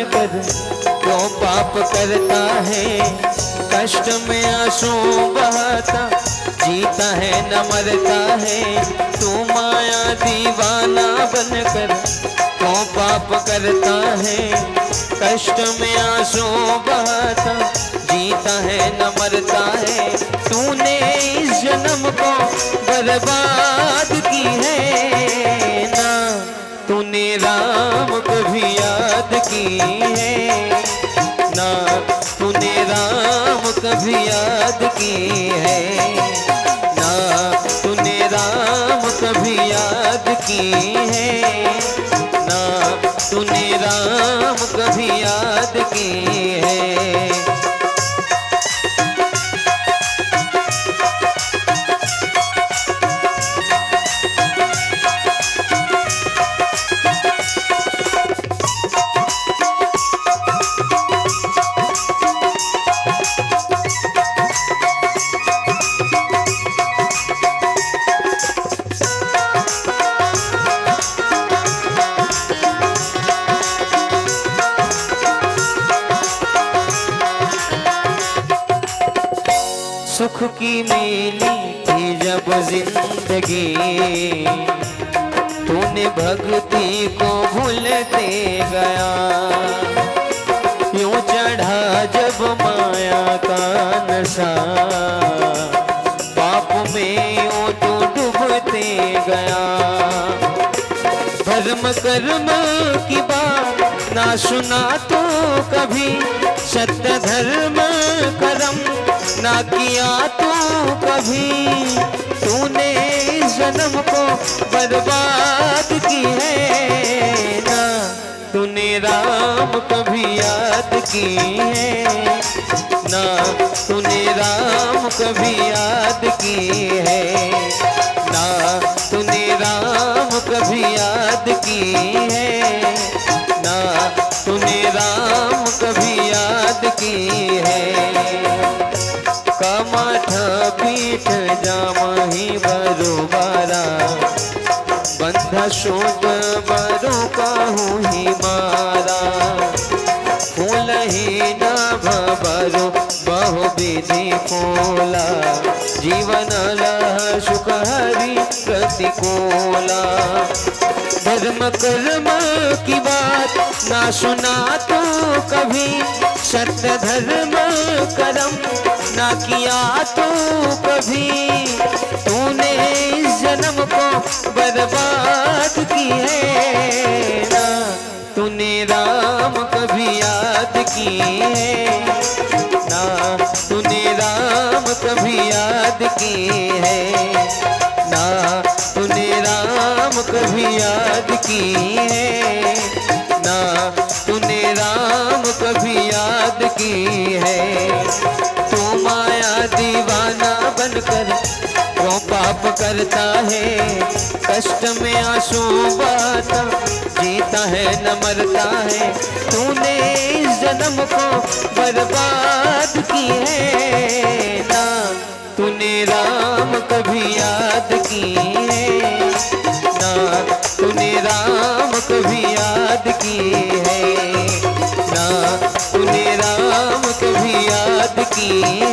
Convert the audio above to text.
बनकर क्यों पाप करता है, कष्ट में आंसू बहाता जीता है न मरता है। तू माया दीवाना बनकर क्यों पाप करता है, कष्ट में आंसू बहाता जीता है न मरता है। तूने इस जन्म को बर्बाद की है ना, तूने राम कभी याद की है ना, तूने राम कभी याद की है ना, तूने राम कभी याद की है ना, तूने राम कभी याद की है। सुख की मिली थी जब जिंदगी, तूने भक्ति को भूलते गया। यूं चढ़ा जब माया का नशा, पाप में यूं तू डूबते गया। धर्म कर्म की बात ना सुना तो कभी, सत्य धर्म कर्म ना किया तू कभी। तूने इस जन्म को बर्बाद की है ना, तूने राम कभी याद की है ना, तूने राम कभी याद की है ना, तूने राम कभी याद की है ना, तूने राम कभी याद की है। कामाठा पीठ जामही बरोबारा, बंधा शोक बरो काहू ही मारा। फूल ही न भरो बहु विधि फूला, जीवन लह सुख हरि प्रतिकूला। धर्म कर्म की बात ना सुना तो कभी, सत्य धर्म कर्म ना किया तो कभी। तूने इस जन्म को बर्बाद की है ना, तूने राम कभी याद की है ना, तूने राम कभी याद की है ना, तूने राम कभी याद की है ना, तूने राम कभी याद की है। तू माया दीवाना बनकर क्यों पाप करता है, कष्ट में आंसू बहाता जीता है न मरता है। तूने इस जन्म को बर्बाद की है ना, तूने राम कभी याद की है ना, तूने राम कभी याद की है ना, तूने राम कभी याद की